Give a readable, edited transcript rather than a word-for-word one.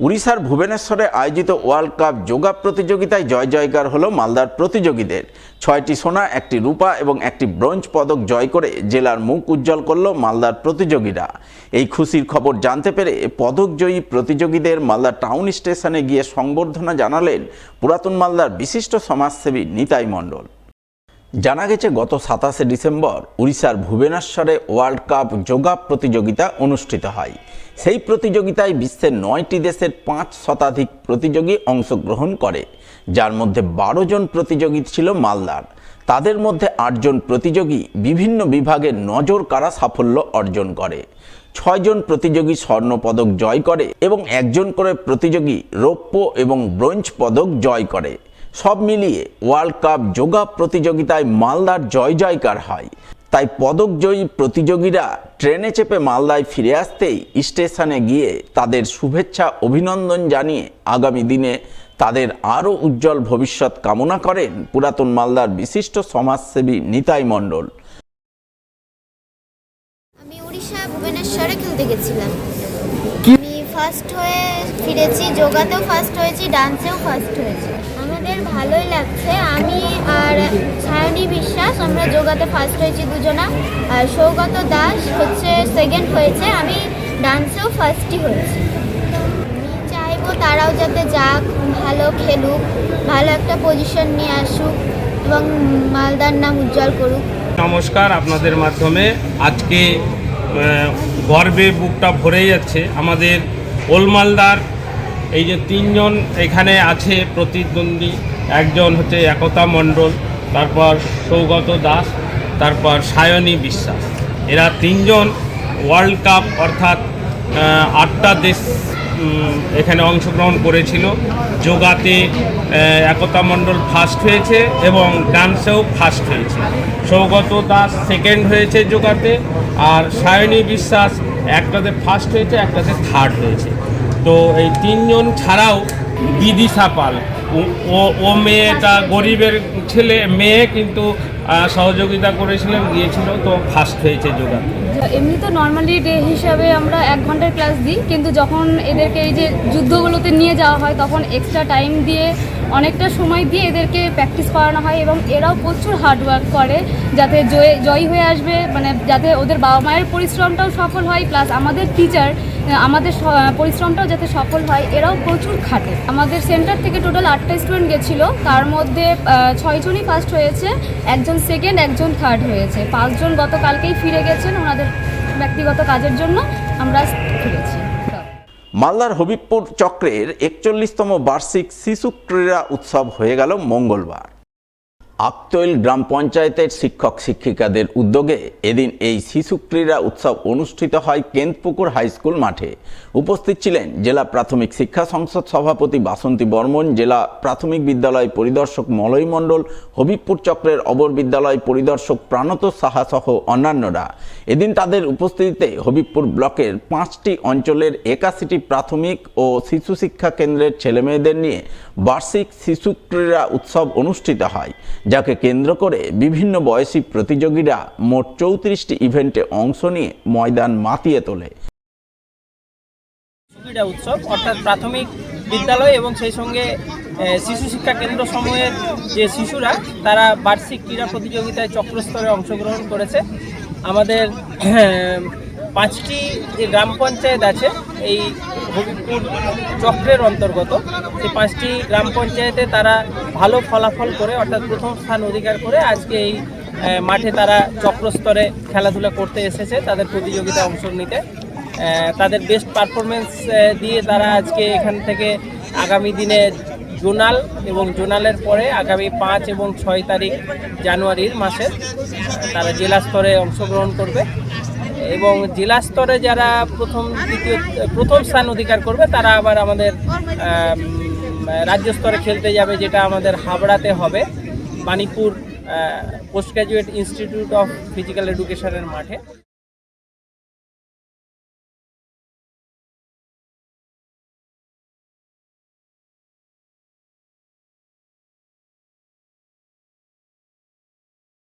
উড়িষ্যার ভুবনেশ্বরে আয়োজিত world cup yoga প্রতিযোগিতায় জয় জয়কার হলো মালদার প্রতিযোগীদের। 6টি সোনা, 1টি রূপা এবং 1টি ব্রোঞ্জ পদক জয় করে জেলার মুখ উজ্জ্বল করল মালদার প্রতিযোগীরা। এই খুশির খবর জানতে পেরে পদকজয়ী প্রতিযোগীদের মালদা টাউন স্টেশনে গিয়ে সংবর্ধনা জানালেন পুরাতন মালদার বিশিষ্ট সমাজসেবী নিতাই মণ্ডল। জানা গেছে, গত 27শে ডিসেম্বর উড়িষ্যার ভুবনেশ্বরে ওয়ার্ল্ড কাপ যোগা প্রতিযোগিতা অনুষ্ঠিত হয়। সেই প্রতিযোগিতায় বিশ্বের 9টি দেশের 5 শতাধিক প্রতিযোগী অংশগ্রহণ করে, যার মধ্যে 12 জন প্রতিযোগী ছিল মালদার। তাদের মধ্যে 8 জন প্রতিযোগী বিভিন্ন বিভাগে নজর কাড়া সাফল্য অর্জন করে। 6 জন প্রতিযোগী স্বর্ণ পদক জয় করে এবং 1 জন করে প্রতিযোগী রৌপ্য এবং ব্রোঞ্জ পদক জয় করে। সব মিলিয়ে ওয়ার্ল্ড কাপ যোগা প্রতিযোগিতায় মালদার জয় জয়কার হয়। তাই পদকজয়ী প্রতিযোগীরা ট্রেনে চেপে মালদায় ফিরে আসতেই স্টেশনে গিয়ে তাদের শুভেচ্ছা অভিনন্দন জানিয়ে আগামী দিনে তাদের আরও উজ্জ্বল ভবিষ্যৎ কামনা করেন পুরাতন মালদার বিশিষ্ট সমাজসেবী নিতাই মণ্ডল। আমি উড়িষ্যা ভুবনেশ্বরে খেলতে গেছিলাম। আমি ফার্স্ট হয়ে ফিরেছি, যোগাতেও ফার্স্ট হয়েছি, ডান্সেও ফার্স্ট হয়েছি। আমাদের ভালোই লাগছে। আমি আর সায়নী বিশ্বাস আমরা যোগাতে ফার্স্ট হয়েছি দুজনা, আর সৌগত দাস হচ্ছে সেকেন্ড হয়েছে। আমি ডান্সেও ফার্স্টই হয়েছি। আমি চাইবো তারাও যাতে যাক, ভালো খেলুক, ভালো একটা পজিশন নিয়ে আসুক এবং মালদার নাম উজ্জ্বল করুক। নমস্কার, আপনাদের মাধ্যমে আজকে গর্বে বুকটা ভরে যাচ্ছে। আমাদের ওল্ড মালদার এই যে 3 জন এখানে আছে প্রতিদ্বন্দ্বী, একজন হচ্ছে একতা মণ্ডল, তারপর সৌগত দাস, তারপর সায়নী বিশ্বাস। এরা 3 জন ওয়ার্ল্ড কাপ অর্থাৎ 8টা দেশ এখানে অংশগ্রহণ করেছিল। যোগাতে একতা মণ্ডল ফার্স্ট হয়েছে এবং ডান্সেও ফার্স্ট হয়েছে। সৌগত দাস সেকেন্ড হয়েছে যোগাতে, আর সায়নী বিশ্বাস একটাতে ফার্স্ট হয়েছে, একটাতে থার্ড হয়েছে। তো এই 3 জন ছাড়াও বিদিশা পাল, ও মেয়েটা গরিবের ছেলে, মেয়ে কিন্তু সহযোগিতা করেছিলেন, গিয়েছিল, তো ফার্স্ট হয়েছে যোগাতে। এমনি তো নর্মালি ডে হিসাবে আমরা 1 ঘন্টার ক্লাস দিই, কিন্তু যখন এদেরকে এই যে যুদ্ধগুলোতে নিয়ে যাওয়া হয় তখন এক্সট্রা টাইম দিয়ে অনেকটা সময় দিয়ে এদেরকে প্র্যাকটিস করানো হয় এবং এরাও প্রচুর হার্ডওয়ার্ক করে যাতে জয়ী হয়ে আসবে, মানে যাতে ওদের বাবা মায়ের পরিশ্রমটাও সফল হয়, প্লাস আমাদের টিচার আমাদের পরিশ্রমটাও যাতে সফল হয়। এরাও প্রচুর খাটে। আমাদের সেন্টার থেকে টোটাল 8টা স্টুডেন্ট গেছিলো, তার মধ্যে 6 জনই ফার্স্ট হয়েছে, 1 জন সেকেন্ড, 1 জন থার্ড হয়েছে। 5 জন গতকালকেই ফিরে গেছেন ওনাদের ব্যক্তিগত কাজের জন্য। আমরা ফিরেছি। মালদার হবিবপুর চক্রের 41তম বার্ষিক শিশু ক্রীড়া উৎসব হয়ে গেল মঙ্গলবার। আকতৈল গ্রাম পঞ্চায়েতের শিক্ষক শিক্ষিকাদের উদ্যোগে এদিন এই শিশু ক্রীড়া উৎসব অনুষ্ঠিত হয় কেন্দপুকুর হাই স্কুল মাঠে। উপস্থিত ছিলেন জেলা প্রাথমিক শিক্ষা সংসদ সভাপতি বাসন্তী বর্মন, জেলা প্রাথমিক বিদ্যালয় পরিদর্শক মলয় মণ্ডল, হবিবপুর চক্রের অবর বিদ্যালয় পরিদর্শক প্রাণত সাহা সহ অন্যান্যরা। এদিন তাদের উপস্থিতিতে হবিবপুর ব্লকের 5টি অঞ্চলের 81টি প্রাথমিক ও শিশু শিক্ষা কেন্দ্রের ছেলেমেয়েদের নিয়ে বার্ষিক শিশু ক্রীড়া উৎসব অনুষ্ঠিত হয়, যাকে কেন্দ্র করে বিভিন্ন বয়সী প্রতিযোগীরা মোট 34টি ইভেন্টে অংশ নিয়ে ময়দান মাতিয়ে তোলে। ক্রীড়া উৎসব অর্থাৎ প্রাথমিক বিদ্যালয় এবং সেই সঙ্গে শিশু শিক্ষা কেন্দ্র সমূহের যে শিশুরা তারা বার্ষিক ক্রীড়া প্রতিযোগিতায় চক্রস্তরে অংশগ্রহণ করেছে। আমাদের 5টি যে গ্রাম পঞ্চায়েত আছে এই হবিবপুর চক্রের অন্তর্গত, সেই 5টি গ্রাম পঞ্চায়েতে তারা ভালো ফলাফল করে অর্থাৎ প্রথম স্থান অধিকার করে আজকে এই মাঠে তারা চক্রস্তরে খেলাধুলা করতে এসেছে, তাদের প্রতিযোগিতায় অংশ নিতে। তাদের বেস্ট পারফরমেন্স দিয়ে তারা আজকে এখান থেকে আগামী দিনে জোনাল এবং জোনালের পরে আগামী 5 এবং 6 তারিখ জানুয়ারির মাসে তারা জেলা স্তরে অংশগ্রহণ করবে এবং জেলা স্তরে যারা প্রথম স্থান অধিকার করবে তারা আবার আমাদের রাজ্য স্তরে খেলতে যাবে, যেটা আমাদের হাবড়াতে হবে, Banipur post graduate institute of physical এডুকেশনের মাঠে।